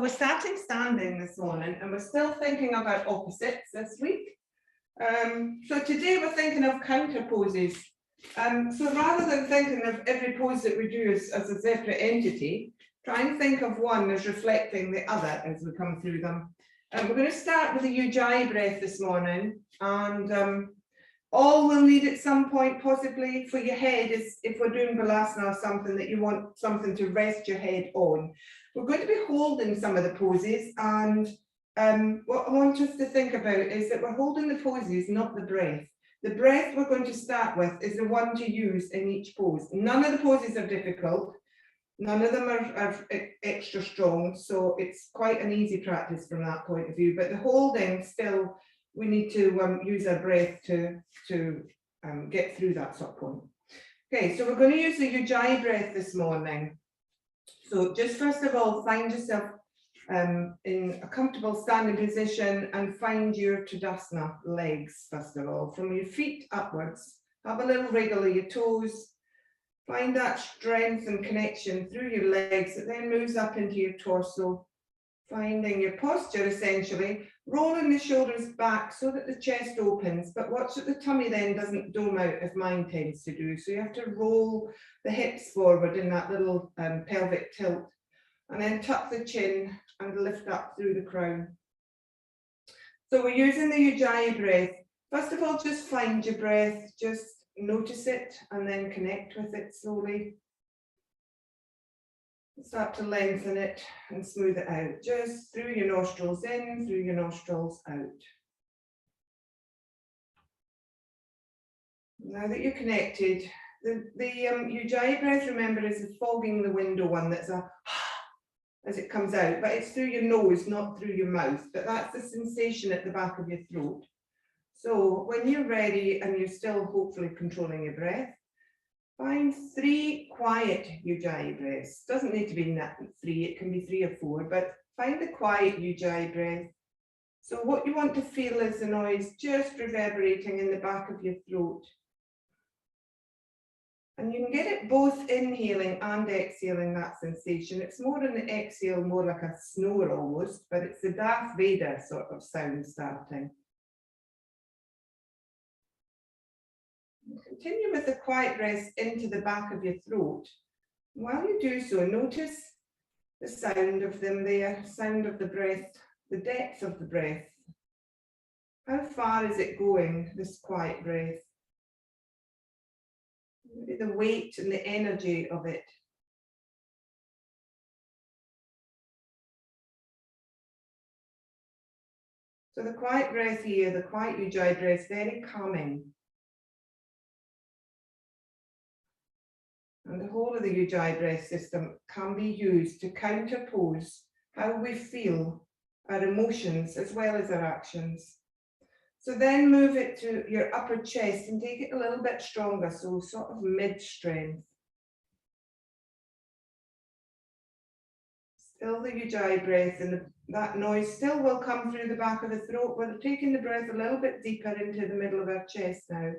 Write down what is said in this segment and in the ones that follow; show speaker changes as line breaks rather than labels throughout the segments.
we're starting standing this morning, and we're still thinking about opposites this week. So today we're thinking of counter poses. So rather than thinking of every pose that we do as a separate entity, try and think of one as reflecting the other as we come through them. We're going to start with a Ujjayi breath this morning, and all we'll need at some point possibly for your head is if we're doing Bitalasana or something that you want something to rest your head on. We're going to be holding some of the poses, and what I want us to think about is that we're holding the poses, not the breath. The breath we're going to start with is the one to use in each pose. None of the poses are difficult. None of them are extra strong, so it's quite an easy practice from that point of view. But the holding, still, we need to use our breath to get through that sort of point. Okay, so we're going to use the Ujjayi breath this morning. So just first of all, find yourself in a comfortable standing position and find your Tadasana legs, first of all, from your feet upwards. Have a little wriggle of your toes. Find that strength and connection through your legs that then moves up into your torso. Finding your posture essentially, rolling the shoulders back so that the chest opens, but watch that the tummy then doesn't dome out as mine tends to do. So you have to roll the hips forward in that little pelvic tilt, and then tuck the chin and lift up through the crown. So we're using the Ujjayi breath. First of all, just find your breath, just notice it and then connect with it slowly. Start to lengthen it and smooth it out, just through your nostrils in, through your nostrils out. Now that you're connected, the Ujjayi breath, remember, is the fogging the window one, that's a as it comes out, but it's through your nose, not through your mouth, but that's the sensation at the back of your throat. So when you're ready and you're still hopefully controlling your breath, find 3 quiet Ujjayi breaths. Doesn't need to be 3, it can be 3 or 4, but find the quiet Ujjayi breath. So what you want to feel is the noise just reverberating in the back of your throat. And you can get it both inhaling and exhaling, that sensation. It's more in the exhale, more like a snore almost, but it's the Darth Vader sort of sound starting. Continue with the quiet breaths into the back of your throat. While you do so, notice the sound of them there, sound of the breath, the depth of the breath. How far is it going, this quiet breath? Maybe the weight and the energy of it. So the quiet breath here, the quiet Ujjayi breath, is very calming. And the whole of the Ujjayi breath system can be used to counterpose how we feel, our emotions as well as our actions. So then move it to your upper chest and take it a little bit stronger, so sort of mid-strength. Still the Ujjayi breath, and that noise still will come through the back of the throat. We're taking the breath a little bit deeper into the middle of our chest now.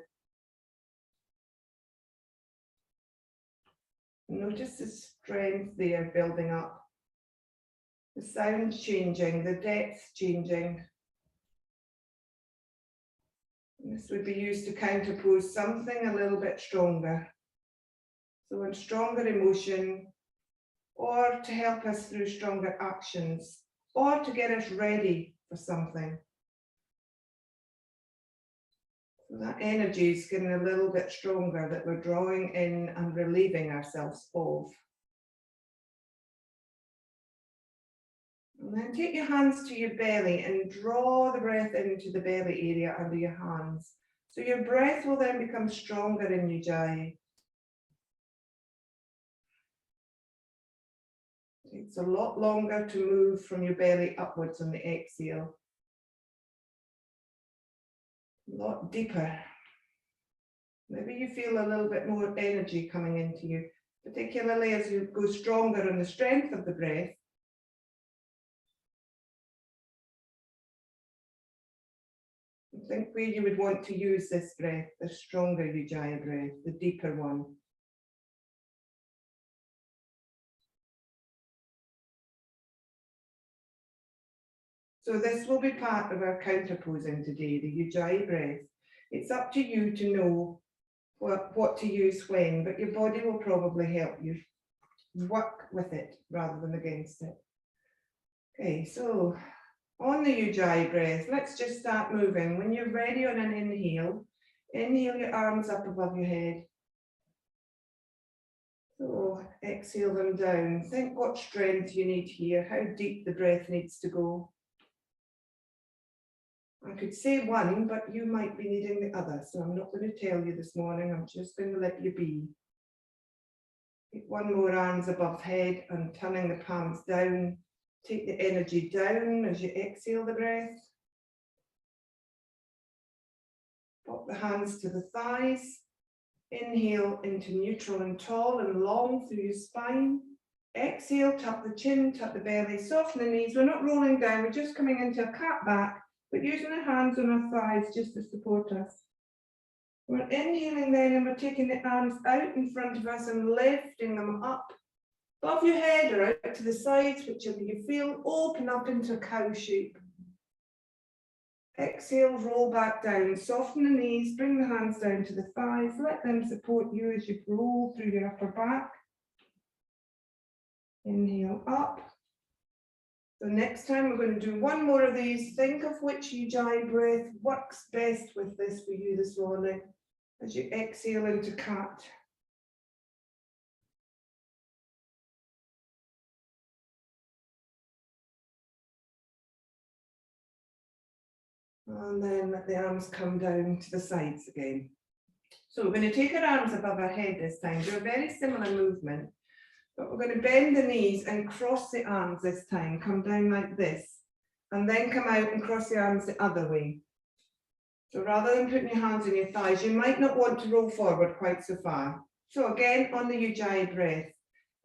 Notice the strength there building up. The sound changing, the depth changing. This would be used to counterpose something a little bit stronger. So in stronger emotion, or to help us through stronger actions, or to get us ready for something. So that energy is getting a little bit stronger that we're drawing in and relieving ourselves of. And then take your hands to your belly and draw the breath into the belly area under your hands. So your breath will then become stronger in Ujjayi. It's a lot longer to move from your belly upwards on the exhale. A lot deeper. Maybe you feel a little bit more energy coming into you, particularly as you go stronger on the strength of the breath. Think where you would want to use this breath, the stronger Ujjayi breath, the deeper one. So this will be part of our counter posing today, the Ujjayi breath. It's up to you to know what to use when, but your body will probably help you work with it rather than against it. Okay, so on the Ujjayi breath, let's just start moving. When you're ready on an inhale, inhale your arms up above your head. So exhale them down. Think what strength you need here, how deep the breath needs to go. I could say one, but you might be needing the other, so I'm not going to tell you this morning. I'm just going to let you be. Take one more, arms above head and turning the palms down. Take the energy down as you exhale the breath. Pop the hands to the thighs. Inhale into neutral and tall and long through your spine. Exhale, tuck the chin, tuck the belly, soften the knees. We're not rolling down, we're just coming into a cat back, but using our hands on our thighs just to support us. We're inhaling then and we're taking the arms out in front of us and lifting them up above your head or out to the sides, whichever you feel. Open up into a cow shape. Exhale, roll back down, soften the knees, bring the hands down to the thighs, let them support you as you roll through your upper back. Inhale up. So next time we're going to do one more of these. Think of which Ujjayi breath works best with this for you this morning as you exhale into cat. And then let the arms come down to the sides again. So we're going to take our arms above our head this time. Do a very similar movement, but we're going to bend the knees and cross the arms this time. Come down like this, and then come out and cross the arms the other way. So rather than putting your hands on your thighs, you might not want to roll forward quite so far. So again, on the Ujjayi breath,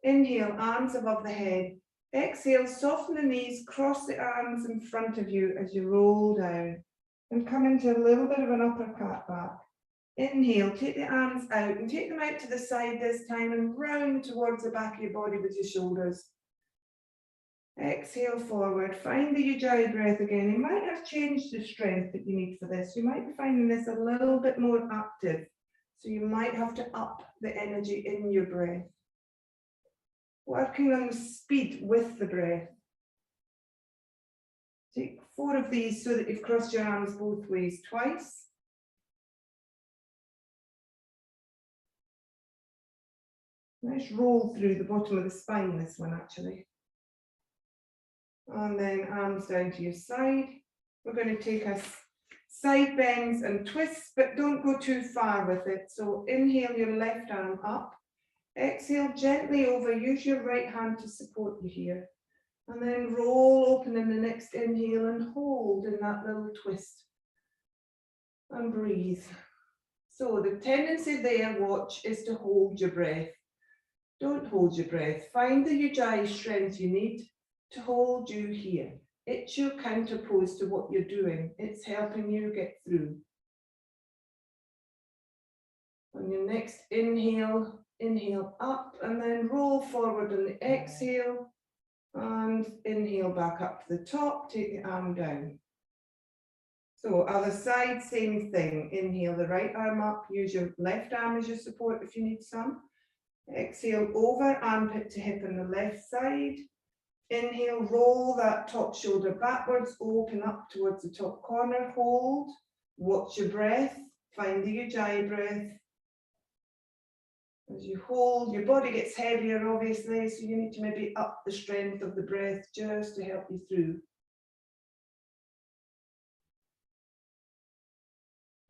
inhale, arms above the head. Exhale, soften the knees, cross the arms in front of you as you roll down and come into a little bit of an upper cat back. Inhale, take the arms out and take them out to the side this time and round towards the back of your body with your shoulders. Exhale forward, find the Ujjayi breath again. You might have changed the strength that you need for this. You might be finding this a little bit more active. So you might have to up the energy in your breath. Working on the speed with the breath. Take 4 of these so that you've crossed your arms both ways twice. Nice roll through the bottom of the spine, this one actually. And then arms down to your side. We're going to take us side bends and twists, but don't go too far with it. So inhale your left arm up. Exhale gently over, use your right hand to support you here. And then roll open in the next inhale and hold in that little twist. And breathe. So the tendency there, watch, is to hold your breath. Don't hold your breath. Find the Ujjayi strength you need to hold you here. It's your counterpose to what you're doing. It's helping you get through. On your next inhale, inhale up and then roll forward on the exhale and inhale back up to the top, take the arm down. So other side, same thing. Inhale the right arm up, use your left arm as your support if you need some. Exhale over, armpit to hip on the left side. Inhale, roll that top shoulder backwards, open up towards the top corner, hold, watch your breath, find the Ujjayi breath. As you hold, your body gets heavier obviously, so you need to maybe up the strength of the breath just to help you through.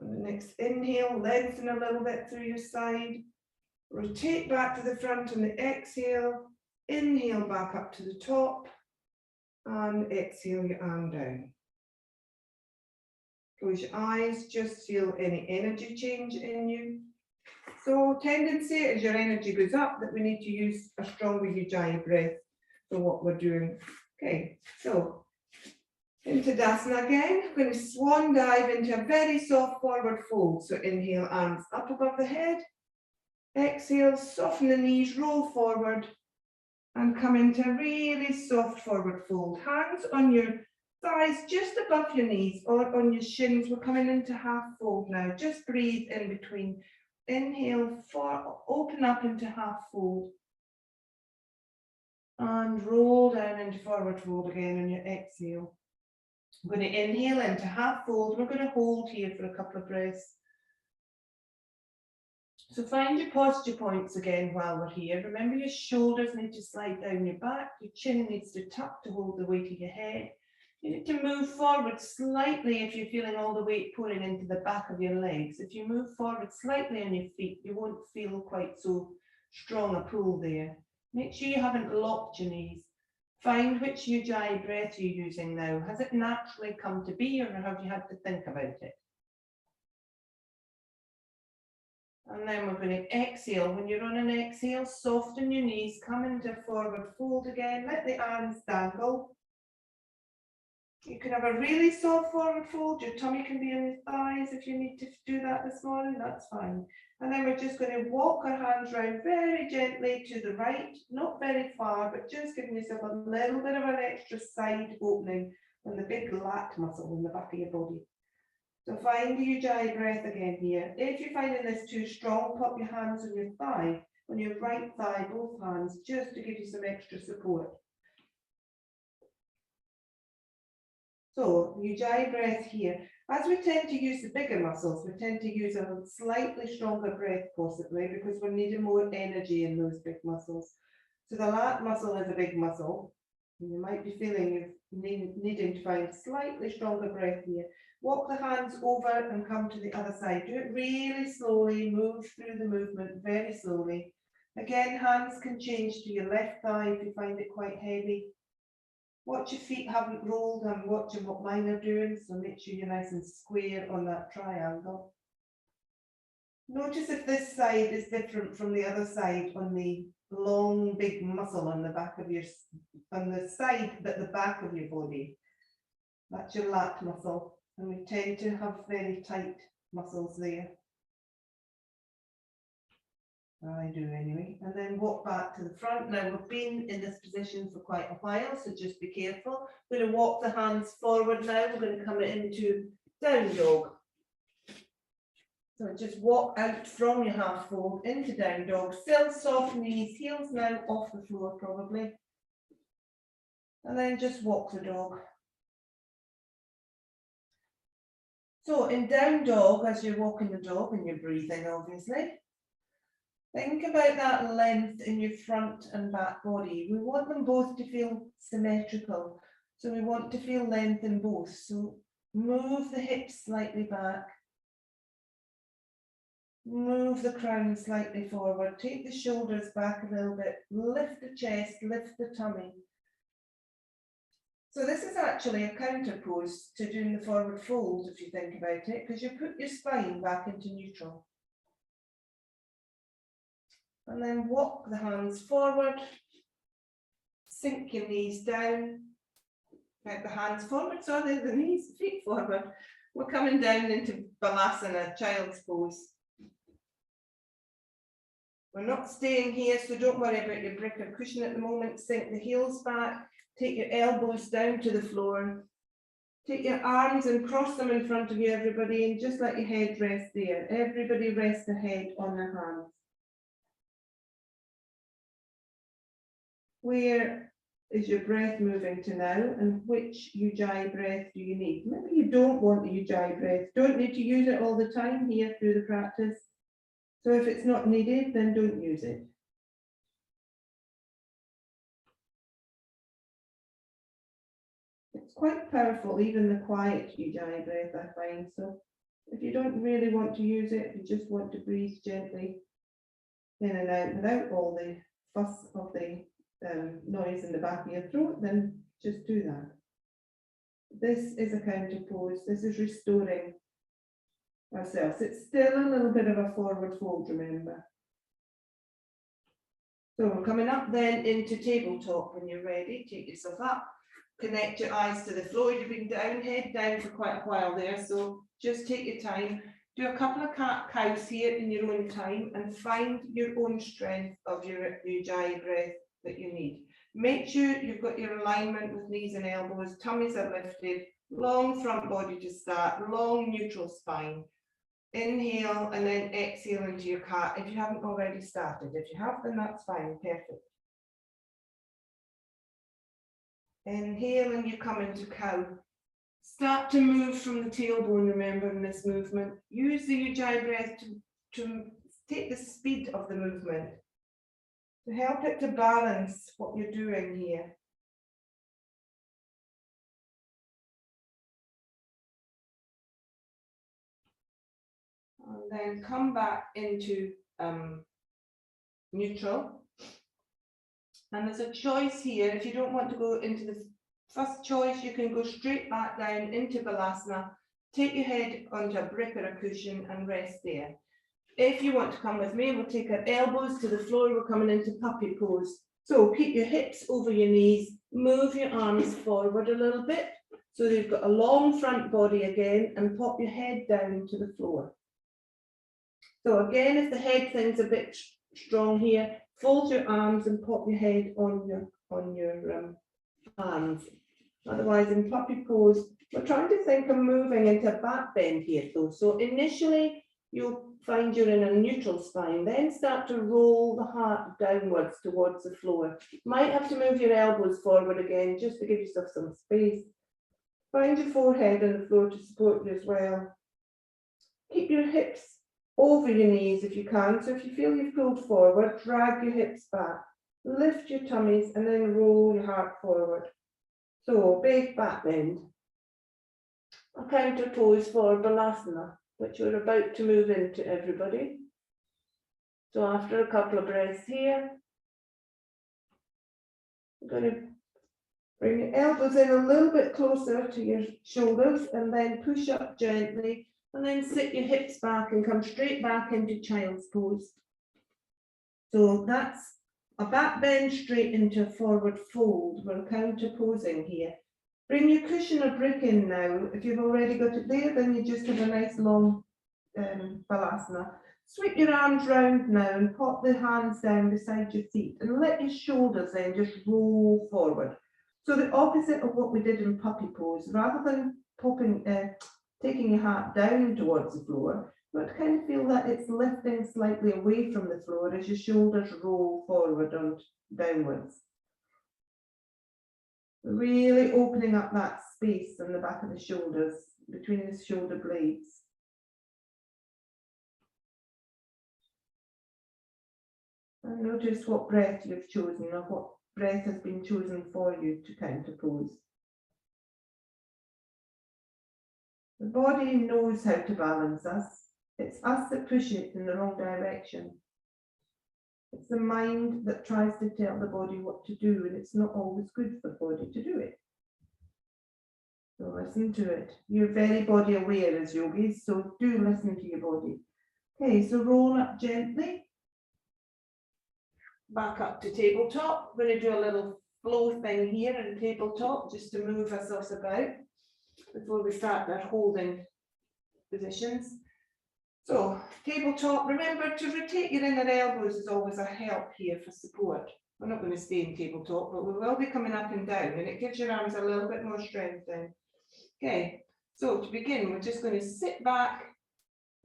On the next inhale, lengthen a little bit through your side. Rotate back to the front on the exhale. Inhale back up to the top. And exhale your arm down. Close your eyes, just feel any energy change in you. So tendency as your energy goes up that we need to use a stronger Ujjayi breath for what we're doing. Okay, so into Dasana again. We're going to swan dive into a very soft forward fold. So inhale, arms up above the head. Exhale, soften the knees, roll forward and come into a really soft forward fold. Hands on your thighs just above your knees or on your shins. We're coming into half fold now. Just breathe in between. Inhale, open up into half fold. And roll down into forward fold again on your exhale. I'm going to inhale into half fold. We're going to hold here for a couple of breaths. So find your posture points again while we're here. Remember, your shoulders need to slide down your back. Your chin needs to tuck to hold the weight of your head. You need to move forward slightly if you're feeling all the weight pouring into the back of your legs. If you move forward slightly on your feet, you won't feel quite so strong a pull there. Make sure you haven't locked your knees. Find which Ujjayi breath you're using now. Has it naturally come to be, or have you had to think about it? And then we're going to exhale. When you're on an exhale, soften your knees, come into forward fold again. Let the arms dangle. You can have a really soft forward fold. Your tummy can be on your thighs if you need to do that this morning, that's fine. And then we're just going to walk our hands round very gently to the right, not very far, but just giving yourself a little bit of an extra side opening on the big lat muscle in the back of your body. So find the Ujjayi breath again here. If you're finding this too strong, pop your hands on your thigh, on your right thigh, both hands, just to give you some extra support. So, Ujjayi breath here. As we tend to use the bigger muscles, we tend to use a slightly stronger breath possibly because we're needing more energy in those big muscles. So the lat muscle is a big muscle. You might be feeling you needing to find slightly stronger breath here. Walk the hands over and come to the other side. Do it really slowly, move through the movement very slowly. Again, hands can change to your left thigh if you find it quite heavy. Watch your feet haven't rolled. I'm watching what mine are doing, so make sure you're nice and square on that triangle. Notice if this side is different from the other side on the long, big muscle on the back of your, on the side at the back of your body. That's your lat muscle, and we tend to have very tight muscles there. I do anyway. And then walk back to the front. Now we've been in this position for quite a while, so just be careful. We're going to walk the hands forward now. We're going to come into down dog. So just walk out from your half fold into down dog. Still soft knees, heels now off the floor probably. And then just walk the dog. So in down dog, as you're walking the dog and you're breathing obviously, think about that length in your front and back body. We want them both to feel symmetrical. So we want to feel length in both. So move the hips slightly back. Move the crown slightly forward. Take the shoulders back a little bit. Lift the chest, lift the tummy. So this is actually a counter pose to doing the forward fold if you think about it, because you put your spine back into neutral. And then walk the hands forward, sink your knees down, get the hands forward, so they're the knees, feet forward. We're coming down into Bitalasana, child's pose. We're not staying here, so don't worry about your brick or cushion at the moment. Sink the heels back, take your elbows down to the floor. Take your arms and cross them in front of you, everybody, and just let your head rest there. Everybody rest their head on their hands. Where is your breath moving to now, and which Ujjayi breath do you need? Maybe you don't want the Ujjayi breath. Don't need to use it all the time here through the practice. So if it's not needed, then don't use it. It's quite powerful, even the quiet Ujjayi breath, I find. So if you don't really want to use it, you just want to breathe gently in and out without all the fuss of the noise in the back of your throat, then just do that. This is a counter pose. This is restoring ourselves. It's still a little bit of a forward fold, remember. So we're coming up then into tabletop. When you're ready, take yourself up, connect your eyes to the floor. You've been down, head down for quite a while there, so just take your time. Do a couple of cat-cows here in your own time and find your own strength of your Ujjayi breath that you need. Make sure you've got your alignment with knees and elbows, tummies are lifted, long front body to start, long neutral spine. Inhale and then exhale into your cat if you haven't already started. If you have, then that's fine, perfect. Inhale and you come into cow. Start to move from the tailbone, remember, in this movement. Use the Ujjayi breath to take the speed of the movement, to help it to balance what you're doing here. And then come back into neutral. And there's a choice here. If you don't want to go into the first choice, you can go straight back down into Bitalasana. Take your head onto a brick or a cushion and rest there. If you want to come with me, we'll take our elbows to the floor. We're coming into puppy pose. So keep your hips over your knees, move your arms forward a little bit so you've got a long front body again, and pop your head down to the floor. So again, if the head thing's a bit strong here, fold your arms and pop your head on your hands. Otherwise, in puppy pose, we're trying to think of moving into a back bend here though. So initially, you'll find you're in a neutral spine, then start to roll the heart downwards towards the floor. Might have to move your elbows forward again, just to give yourself some space. Find your forehead on the floor to support you as well. Keep your hips over your knees if you can. So if you feel you've pulled forward, drag your hips back. Lift your tummies and then roll your heart forward. So big back bend. A counter pose for Bitalasana, which we're about to move into, everybody. So after a couple of breaths here, I'm going to bring your elbows in a little bit closer to your shoulders and then push up gently and then sit your hips back and come straight back into child's pose. So that's a back bend straight into a forward fold. We're counter posing here. Bring your cushion or brick in now. If you've already got it there, then you just have a nice long Balasana. Sweep your arms round now and pop the hands down beside your feet and let your shoulders then just roll forward. So the opposite of what we did in puppy pose, rather than taking your heart down towards the floor, but kind of feel that it's lifting slightly away from the floor as your shoulders roll forward and downwards. Really opening up that space on the back of the shoulders, between the shoulder blades. And notice what breath you've chosen or what breath has been chosen for you to counter pose. The body knows how to balance us. It's us that push it in the wrong direction. It's the mind that tries to tell the body what to do, and it's not always good for the body to do it. So listen to it. You're very body aware as yogis, so do listen to your body. Okay, so roll up gently. Back up to tabletop. We're going to do a little flow thing here in tabletop just to move ourselves about before we start our holding positions. So tabletop, remember to rotate your inner elbows is always a help here for support. We're not going to stay in tabletop, but we will be coming up and down, and it gives your arms a little bit more strength then. Okay, so to begin, we're just going to sit back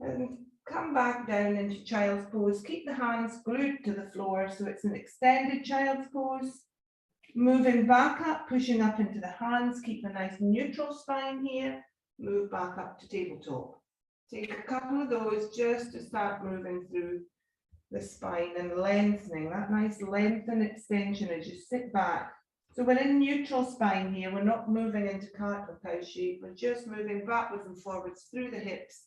and come back down into child's pose. Keep the hands glued to the floor so it's an extended child's pose. Moving back up, pushing up into the hands. Keep a nice neutral spine here. Move back up to tabletop. Take a couple of those just to start moving through the spine and lengthening, that nice length and extension as you sit back. So we're in neutral spine here. We're not moving into cat or cow shape. We're just moving backwards and forwards through the hips.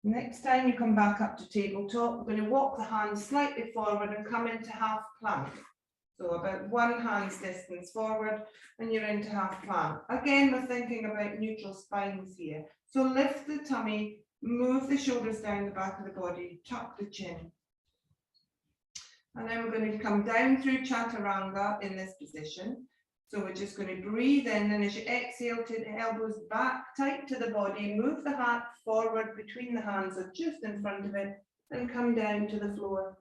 Next time you come back up to tabletop, we're going to walk the hands slightly forward and come into half plank. So about one hand's distance forward and you're into half plank. Again, we're thinking about neutral spines here. So lift the tummy, move the shoulders down the back of the body, tuck the chin. And then we're going to come down through Chaturanga in this position. So we're just going to breathe in, and as you exhale, to the elbows back, tight to the body, move the heart forward between the hands or just in front of it, and come down to the floor.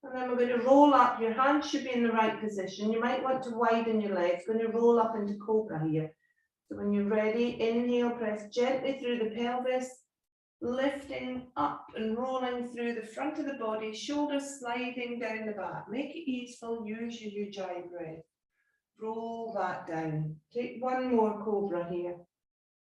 And then we're going to roll up. Your hands should be in the right position. You might want to widen your legs. Going to roll up into Cobra here. So when you're ready, inhale, press gently through the pelvis, lifting up and rolling through the front of the body, shoulders sliding down the back. Make it easeful, use your Ujjayi breath. Roll that down. Take one more Cobra here.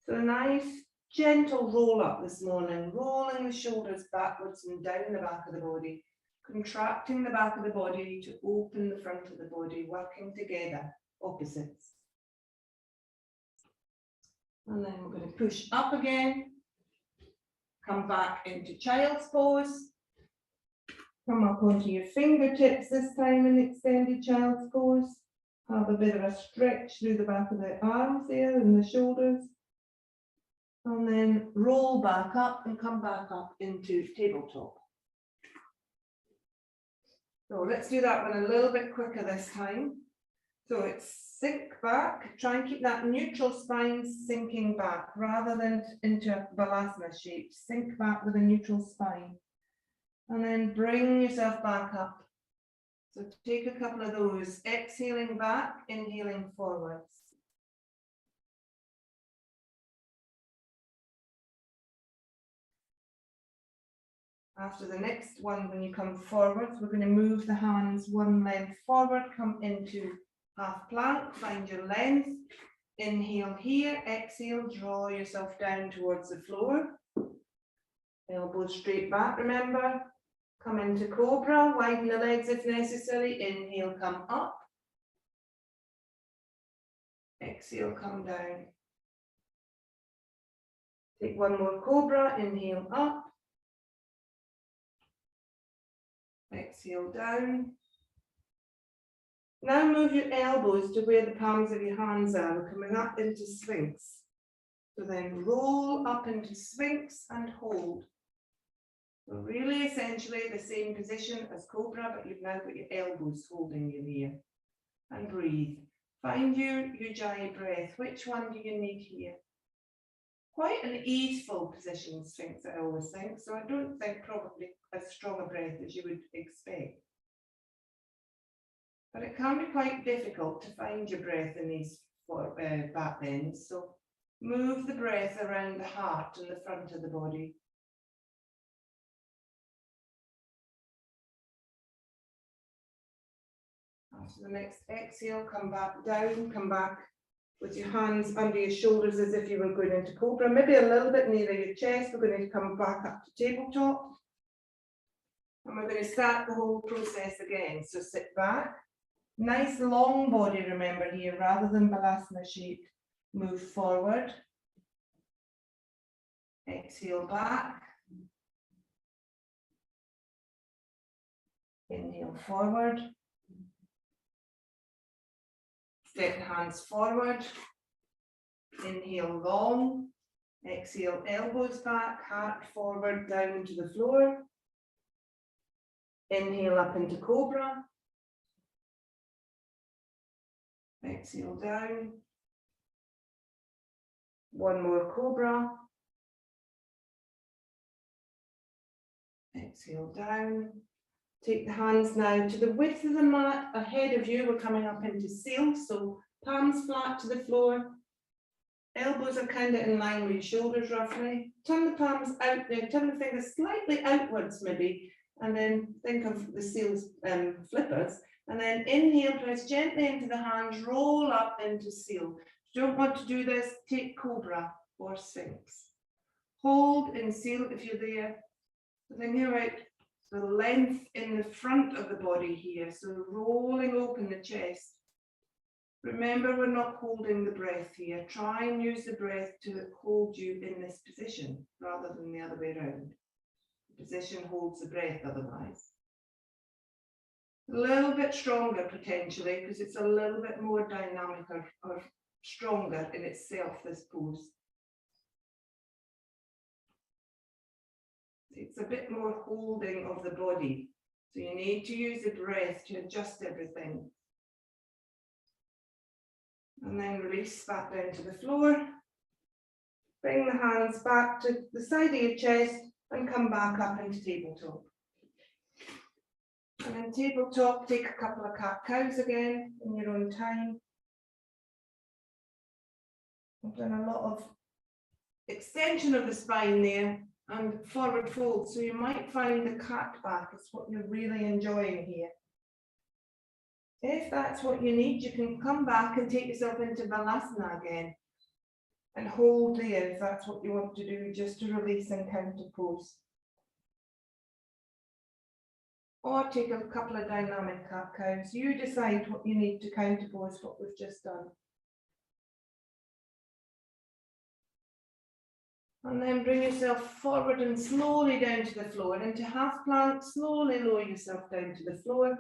So a nice gentle roll up this morning, rolling the shoulders backwards and down the back of the body, contracting the back of the body to open the front of the body, working together, opposites. And then we're going to push up again, come back into child's pose, come up onto your fingertips this time in extended child's pose, have a bit of a stretch through the back of the arms there and the shoulders, and then roll back up and come back up into tabletop. So let's do that one a little bit quicker this time. So it's sink back, try and keep that neutral spine sinking back rather than into a Bitalasana shape. Sink back with a neutral spine. And then bring yourself back up. So take a couple of those, exhaling back, inhaling forwards. After the next one, when you come forwards, we're going to move the hands one length forward, come into half plank, find your length, inhale here, exhale, draw yourself down towards the floor. Elbows straight back, remember. Come into Cobra, widen the legs if necessary, inhale, come up. Exhale, come down. Take one more Cobra, inhale up. Exhale down. Now move your elbows to where the palms of your hands are. We're coming up into Sphinx. So then roll up into Sphinx and hold. So really essentially the same position as Cobra, but you've now got your elbows holding you here. And breathe. Find your Ujjayi breath. Which one do you need here? Quite an easeful position, Sphinx, I always think. So I don't think probably as strong a breath as you would expect. But it can be quite difficult to find your breath in these back bends. So move the breath around the heart and the front of the body. After the next exhale, come back down, come back with your hands under your shoulders as if you were going into Cobra, maybe a little bit nearer your chest. We're going to come back up to tabletop. And we're going to start the whole process again. So sit back. Nice long body, remember here, rather than Bitalasana shape. Move forward. Exhale back. Inhale forward. Step hands forward. Inhale long. Exhale elbows back, heart forward down to the floor. Inhale up into Cobra. Exhale down. One more Cobra. Exhale down. Take the hands now to the width of the mat ahead of you. We're coming up into seal, so palms flat to the floor. Elbows are kind of in line with your shoulders roughly. Turn the palms out there, turn the fingers slightly outwards maybe, and then think of the seals flippers. And then inhale, press gently into the hands, roll up into seal. If you don't want to do this, take Cobra or Sphinx. Hold in seal if you're there. And then you're out the length in the front of the body here. So rolling open the chest. Remember, we're not holding the breath here. Try and use the breath to hold you in this position rather than the other way around. The position holds the breath otherwise. A little bit stronger potentially because it's a little bit more dynamic or stronger in itself, this pose. It's a bit more holding of the body. So you need to use the breath to adjust everything. And then release back down to the floor. Bring the hands back to the side of your chest and come back up into tabletop. And then tabletop, take a couple of cat-cows again in your own time. I've done a lot of extension of the spine there and forward fold, so you might find the cat back is what you're really enjoying here. If that's what you need, you can come back and take yourself into Bitalasana again and hold there if that's what you want to do, just to release and counter pose. Or take a couple of dynamic cat-cows. You decide what you need to counter pose what we've just done. And then bring yourself forward and slowly down to the floor. Into half plank, slowly lower yourself down to the floor.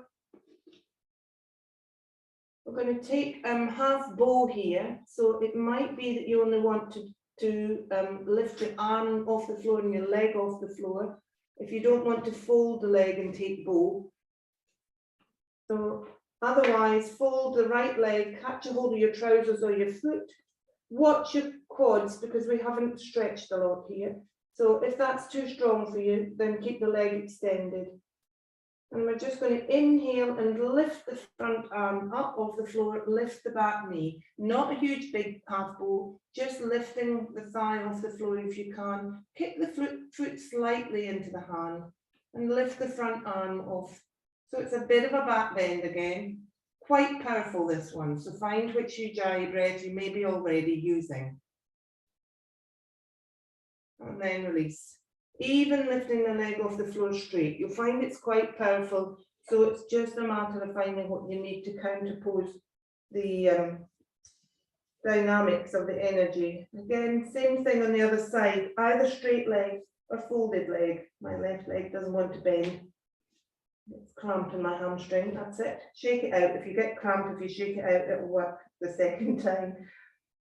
We're going to take half bow here. So it might be that you only want to lift your arm off the floor and your leg off the floor. If you don't want to fold the leg and take bow. So otherwise, fold the right leg, catch a hold of your trousers or your foot. Watch your quads because we haven't stretched a lot here. So if that's too strong for you, then keep the leg extended. And we're just going to inhale and lift the front arm up off the floor, lift the back knee. Not a huge big half bow, just lifting the thigh off the floor if you can. Kick the foot slightly into the hand and lift the front arm off. So it's a bit of a back bend again. Quite powerful, this one. So find which Ujjayi breath you may be already using. And then release. Even lifting the leg off the floor straight, you'll find it's quite powerful. So it's just a matter of finding what you need to counterpose the dynamics of the energy. Again, same thing on the other side, either straight leg or folded leg. My left leg doesn't want to bend. It's cramped in my hamstring, that's it. Shake it out. If you get cramp, if you shake it out, it'll work the second time.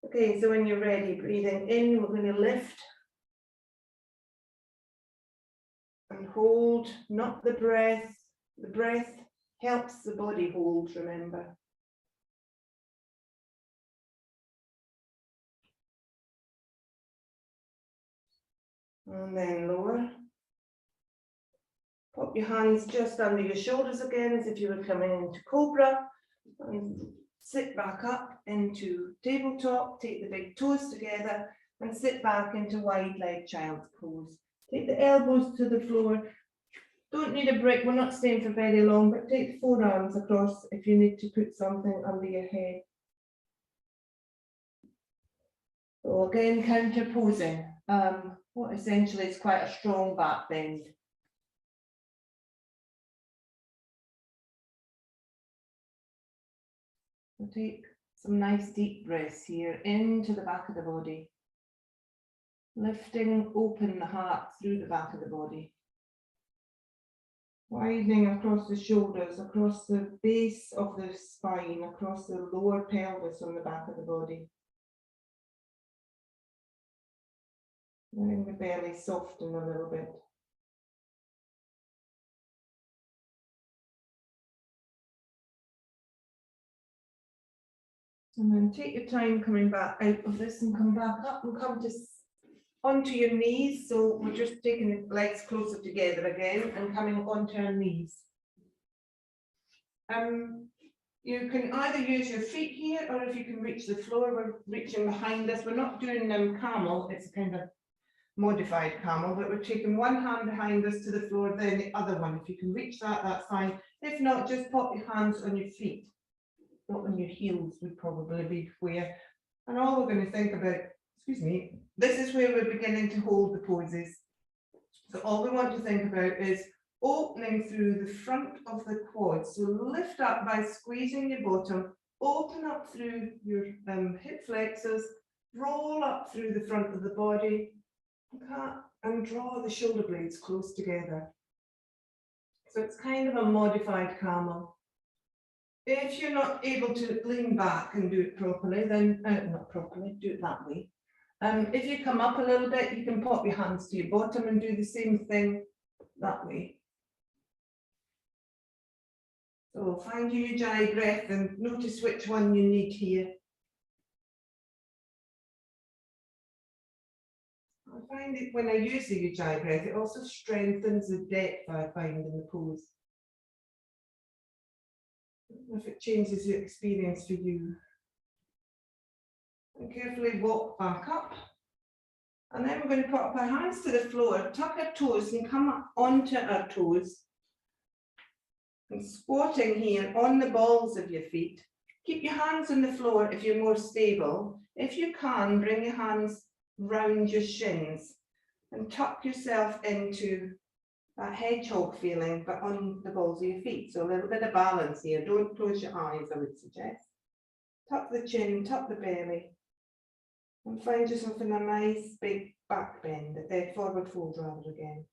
Okay, so when you're ready, breathing in, we're going to lift. And hold, not the breath. The breath helps the body hold, remember. And then lower. Pop your hands just under your shoulders again, as if you were coming into Cobra. And sit back up into tabletop, take the big toes together, and sit back into wide leg child's pose. Take the elbows to the floor. Don't need a break, we're not staying for very long, but take the forearms across if you need to put something under your head. So again, counter posing. What essentially is quite a strong back bend. We'll take some nice deep breaths here into the back of the body. Lifting open the heart through the back of the body. Widening across the shoulders, across the base of the spine, across the lower pelvis on the back of the body. Letting the belly soften a little bit. And then take your time coming back out of this and come back up and come to onto your knees. So we're just taking the legs closer together again and coming onto our knees. You can either use your feet here, or if you can reach the floor, we're reaching behind us. We're not doing camel, it's a kind of modified camel, but we're taking one hand behind us to the floor, then the other one. If you can reach that, that's fine. If not, just pop your hands on your feet. Not on your heels would probably be where. And all we're going to think about, excuse me, this is where we're beginning to hold the poses. So all we want to think about is opening through the front of the quads. So lift up by squeezing your bottom, open up through your hip flexors, roll up through the front of the body, and draw the shoulder blades close together. So it's kind of a modified camel. If you're not able to lean back and do it properly, then not properly, do it that way. If you come up a little bit, you can pop your hands to your bottom and do the same thing that way. So find your Ujjayi breath and notice which one you need here. I find it when I use the Ujjayi breath, it also strengthens the depth I find in the pose. if it changes the experience for you. And carefully walk back up. And then we're going to put up our hands to the floor, tuck our toes and come up onto our toes. And squatting here on the balls of your feet. Keep your hands on the floor if you're more stable. If you can, bring your hands round your shins and tuck yourself into that hedgehog feeling, but on the balls of your feet. So a little bit of balance here. Don't close your eyes, I would suggest. Tuck the chin, tuck the belly. And find yourself in a nice big back bend, forward fold rather again.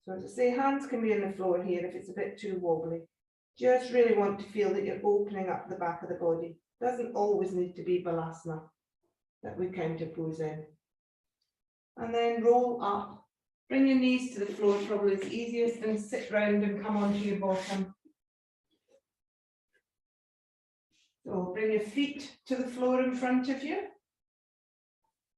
So as I say, hands can be on the floor here if it's a bit too wobbly. Just really want to feel that you're opening up the back of the body. Doesn't always need to be Bitalasana that we counter pose in. And then roll up. Bring your knees to the floor, probably it's easiest, and sit round and come onto your bottom. So bring your feet to the floor in front of you.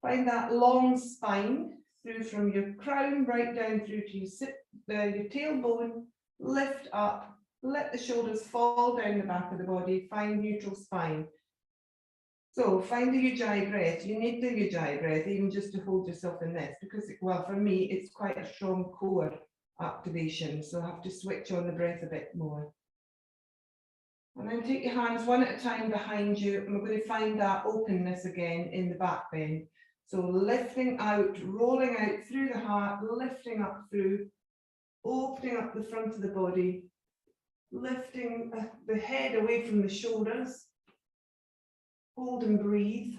Find that long spine through from your crown right down through to your tailbone. Lift up, let the shoulders fall down the back of the body. Find neutral spine. So find the Ujjayi breath. You need the Ujjayi breath even just to hold yourself in this, because, well, for me, it's quite a strong core activation. So I have to switch on the breath a bit more. And then take your hands one at a time behind you, and we're going to find that openness again in the back bend. So lifting out, rolling out through the heart, lifting up through, opening up the front of the body, lifting the head away from the shoulders. Hold and breathe.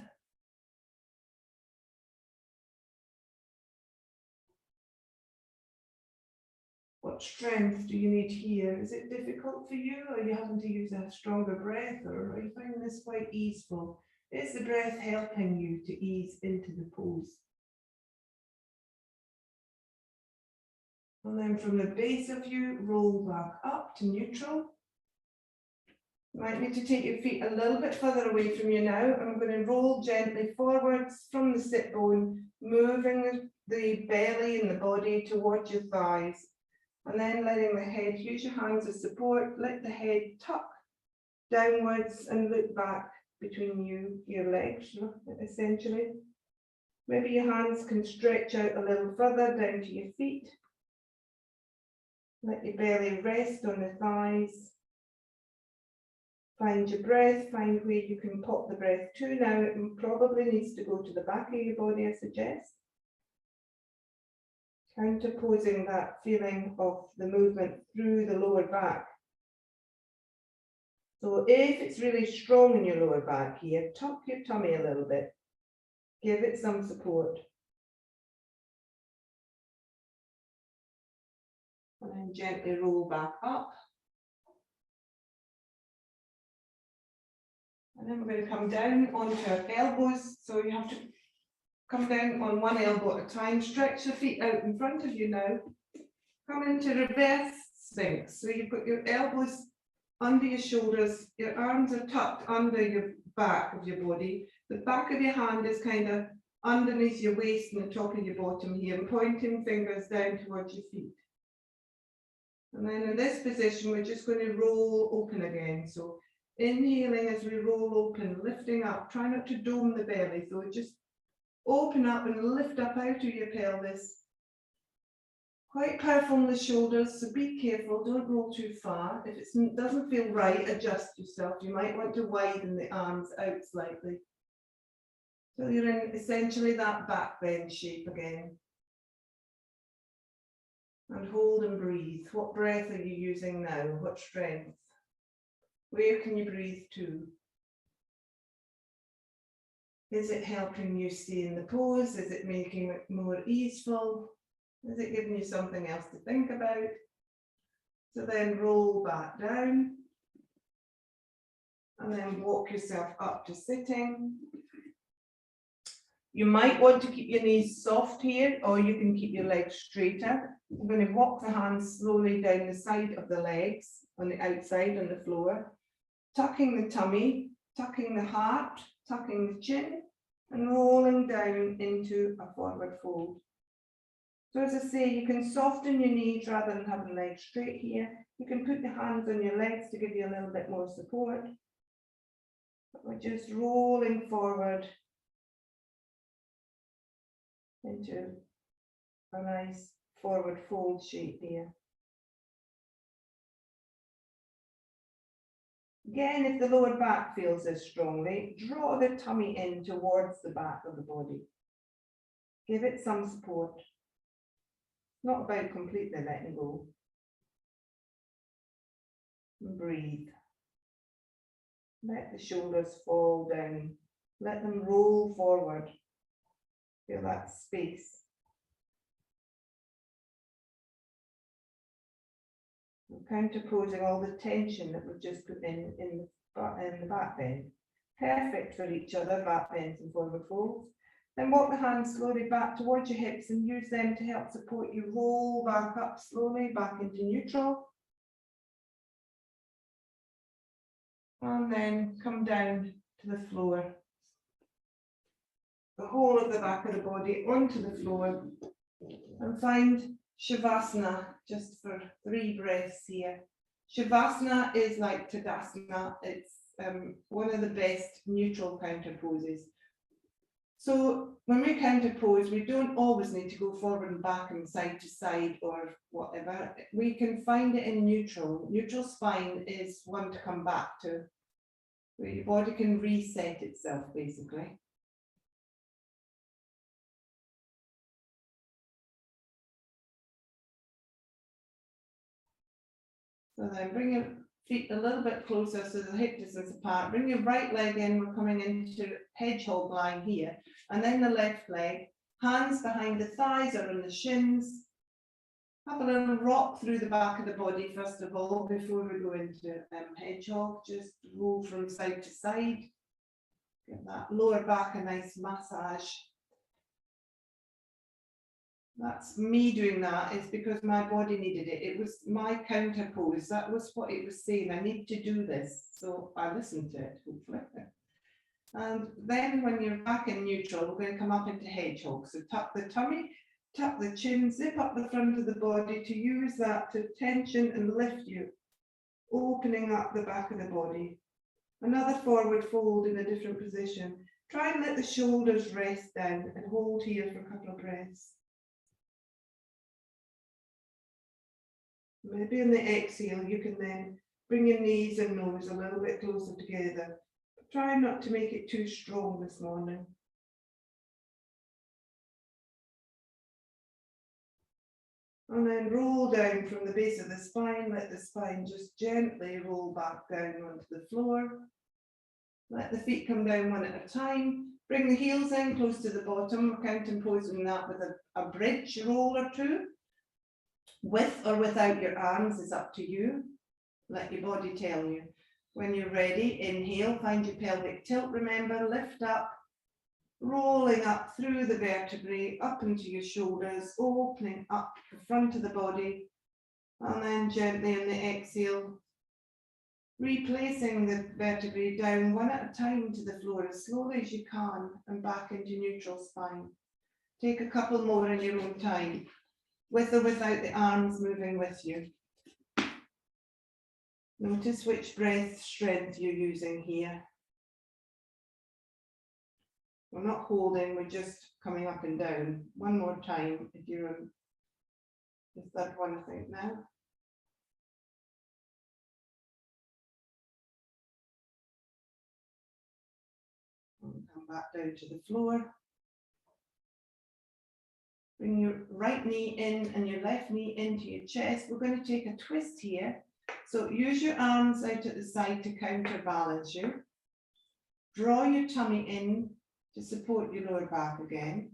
What strength do you need here? Is it difficult for you? Are you having to use a stronger breath, or are you finding this quite easeful? Is the breath helping you to ease into the pose? And then from the base of you, roll back up to neutral. You might need to take your feet a little bit further away from you now. I'm going to roll gently forwards from the sit bone, moving the belly and the body towards your thighs. And then letting the head, use your hands as support, let the head tuck downwards and look back between your legs, essentially. Maybe your hands can stretch out a little further down to your feet. Let your belly rest on the thighs. Find your breath, find where you can pop the breath to now. It probably needs to go to the back of your body, I suggest. Counterposing that feeling of the movement through the lower back. So if it's really strong in your lower back here, tuck your tummy a little bit. Give it some support. And then gently roll back up. And then we're going to come down onto our elbows. So you have to come down on one elbow at a time. Stretch your feet out in front of you now. Come into reverse sphinx. So you put your elbows under your shoulders. Your arms are tucked under your back of your body. The back of your hand is kind of underneath your waist and the top of your bottom here. And pointing fingers down towards your feet. And then in this position, we're just going to roll open again. So inhaling as we roll open, lifting up, try not to dome the belly. So just open up and lift up out of your pelvis. Quite powerful on the shoulders, so be careful, don't roll too far. If it doesn't feel right, adjust yourself. You might want to widen the arms out slightly. So you're in essentially that back bend shape again. And hold and breathe. What breath are you using now? What strength? Where can you breathe to? Is it helping you stay in the pose? Is it making it more easeful? Is it giving you something else to think about? So then roll back down. And then walk yourself up to sitting. You might want to keep your knees soft here, or you can keep your legs straighter. I'm going to walk the hands slowly down the side of the legs, on the outside on the floor, tucking the tummy, tucking the heart, tucking the chin, and rolling down into a forward fold. So as I say, you can soften your knees rather than having legs straight here. You can put your hands on your legs to give you a little bit more support. But we're just rolling forward into a nice forward fold shape here. Again, if the lower back feels this strongly, draw the tummy in towards the back of the body. Give it some support. Not about completely letting go. And breathe. Let the shoulders fall down. Let them roll forward. Feel that space. Counterposing all the tension that we've just put in the back bend. Perfect for each other, back bends and forward folds. Then walk the hands slowly back towards your hips and use them to help support you. Roll back up slowly, back into neutral. And then come down to the floor. The whole of the back of the body onto the floor. And find Shavasana, just for 3 breaths here. Shavasana is like Tadasana. It's one of the best neutral counter poses. So when we counter pose, we don't always need to go forward and back and side to side or whatever. We can find it in neutral. Neutral spine is one to come back to, where your body can reset itself, basically. So then bring your feet a little bit closer so the hip distance apart. Bring your right leg in, we're coming into hedgehog line here. And then the left leg, hands behind the thighs or on the shins. Have a little rock through the back of the body first of all before we go into hedgehog. Just roll from side to side. Give that lower back a nice massage. That's me doing that is because my body needed it. It was my counter pose. That was what it was saying. I need to do this. So I listened to it, hopefully. And then when you're back in neutral, we're going to come up into hedgehog. So tuck the tummy, tuck the chin, zip up the front of the body to use that to tension and lift you, opening up the back of the body. Another forward fold in a different position. Try and let the shoulders rest down and hold here for a couple of breaths. Maybe on the exhale, you can then bring your knees and nose a little bit closer together. Try not to make it too strong this morning. And then roll down from the base of the spine. Let the spine just gently roll back down onto the floor. Let the feet come down one at a time. Bring the heels in close to the bottom. We're counterposing that with a bridge roll or two. With or without your arms is up to you. Let your body tell you. When you're ready, inhale, find your pelvic tilt. Remember, lift up, rolling up through the vertebrae, up into your shoulders, opening up the front of the body. And then gently on the exhale, replacing the vertebrae down one at a time to the floor as slowly as you can and back into neutral spine. Take a couple more in your own time, with or without the arms moving with you. Notice which breath strength you're using here. We're not holding, we're just coming up and down. One more time, if you're on the third one, I think now. And come back down to the floor. Bring your right knee in and your left knee into your chest. We're going to take a twist here. So use your arms out at the side to counterbalance you. Draw your tummy in to support your lower back again.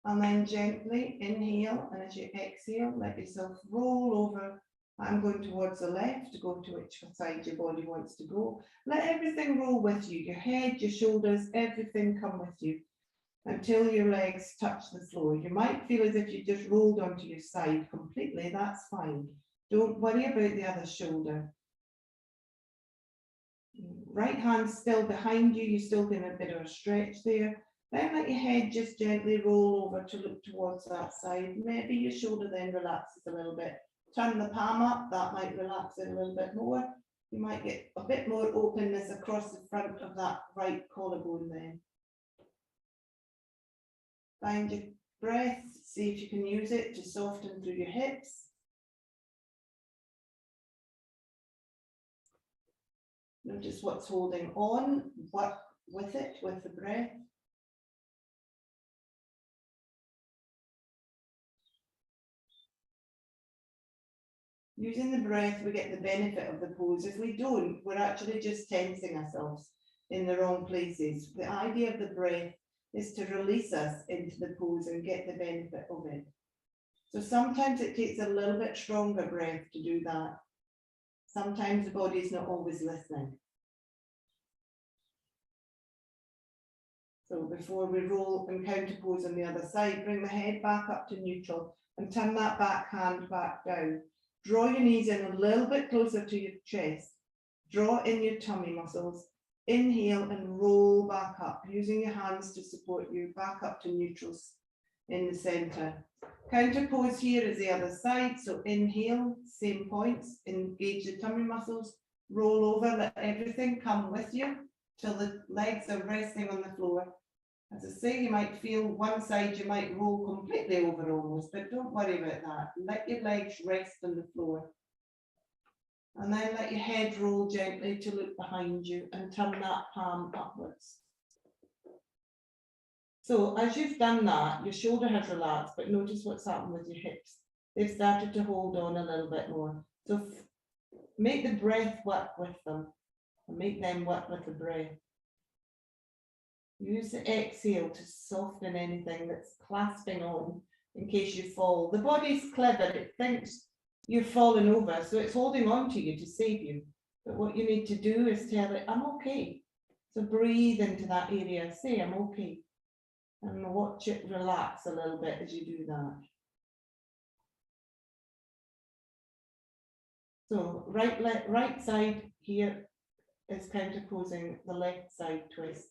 And then gently inhale, and as you exhale, let yourself roll over. I'm going towards the left, go to which side your body wants to go. Let everything roll with you, your head, your shoulders, everything come with you until your legs touch the floor. You might feel as if you just rolled onto your side completely, that's fine. Don't worry about the other shoulder. Right hand still behind you, you're still getting a bit of a stretch there. Then let your head just gently roll over to look towards that side. Maybe your shoulder then relaxes a little bit turn the palm up, that might relax it a little bit more. You might get a bit more openness across the front of that right collarbone then. Find your breath, see if you can use it to soften through your hips. Notice what's holding on, work with it, with the breath. Using the breath, we get the benefit of the pose. If we don't, we're actually just tensing ourselves in the wrong places. The idea of the breath is to release us into the pose and get the benefit of it. So sometimes it takes a little bit stronger breath to do that. Sometimes the body's not always listening. So before we roll and counter pose on the other side, bring the head back up to neutral and turn that back hand back down. Draw your knees in a little bit closer to your chest. Draw in your tummy muscles. Inhale and roll back up, using your hands to support you back up to neutrals in the center. Counter pose here is the other side. So inhale, same points, engage the tummy muscles, roll over, let everything come with you till the legs are resting on the floor. As I say, you might feel one side, you might roll completely over almost, but don't worry about that. Let your legs rest on the floor. And then let your head roll gently to look behind you and turn that palm upwards. So as you've done that, your shoulder has relaxed, but notice what's happened with your hips. They've started to hold on a little bit more. So make the breath work with them and make them work with the breath. Use the exhale to soften anything that's clasping on in case you fall. The body's clever, it thinks you've fallen over, so it's holding on to you to save you. But what you need to do is tell it, I'm okay. So breathe into that area, say I'm okay. And watch it relax a little bit as you do that. So right side here is counterposing the left side twist.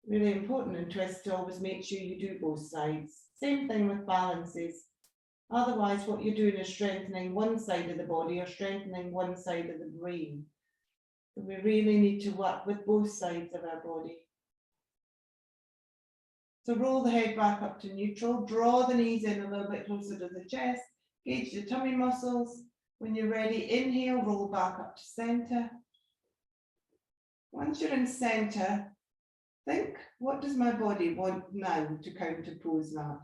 Really important in twists to always make sure you do both sides. Same thing with balances. Otherwise, what you're doing is strengthening one side of the body or strengthening one side of the brain. So we really need to work with both sides of our body. So roll the head back up to neutral, draw the knees in a little bit closer to the chest, gauge your tummy muscles. When you're ready, inhale, roll back up to center. Once you're in center, think, what does my body want now to counterpose that?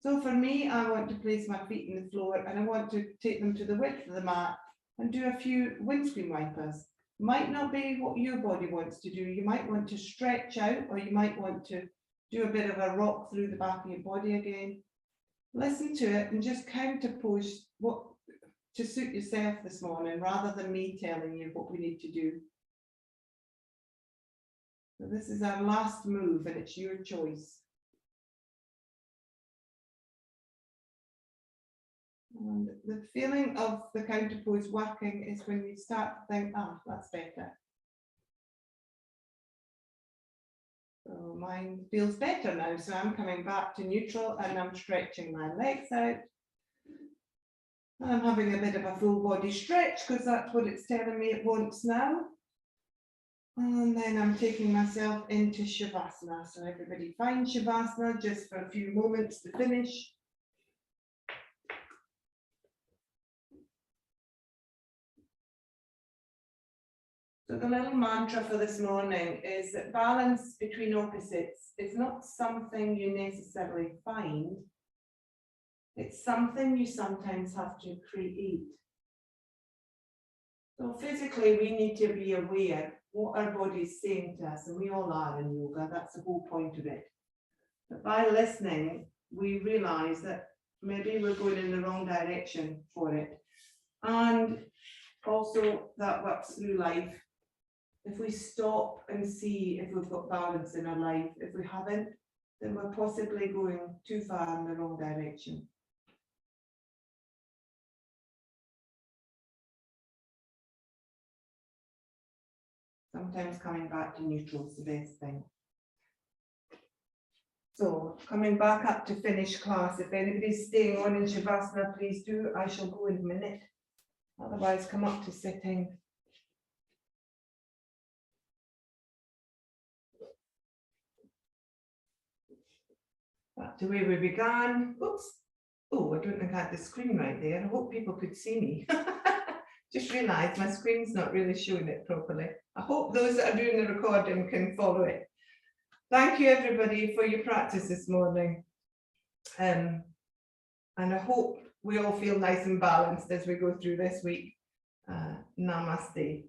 So for me, I want to place my feet in the floor and I want to take them to the width of the mat and do a few windscreen wipers. Might not be what your body wants to do. You might want to stretch out, or you might want to do a bit of a rock through the back of your body again. Listen to it and just counterpose what to suit yourself this morning, rather than me telling you what we need to do. So this is our last move and it's your choice. And the feeling of the counterpose working is when you start to think, ah, that's better. So mine feels better now, so I'm coming back to neutral and I'm stretching my legs out. I'm having a bit of a full body stretch because that's what it's telling me it wants now. And then I'm taking myself into Shavasana. So everybody find Shavasana just for a few moments to finish. So the little mantra for this morning is that balance between opposites is not something you necessarily find. It's something you sometimes have to create. So physically, we need to be aware what our body is saying to us, and we all are in yoga, that's the whole point of it. But by listening, we realize that maybe we're going in the wrong direction for it. And also that works through life. If we stop and see if we've got balance in our life, if we haven't, then we're possibly going too far in the wrong direction. Sometimes coming back to neutral is the best thing. So coming back up to finish class, if anybody's staying on in Shavasana, please do. I shall go in a minute. Otherwise, come up to sitting. Back to where we began. Oops. Oh, I don't think I had the screen right there. I hope people could see me. Just realised my screen's not really showing it properly. I hope those that are doing the recording can follow it. Thank you, everybody, for your practice this morning. And I hope we all feel nice and balanced as we go through this week. Namaste.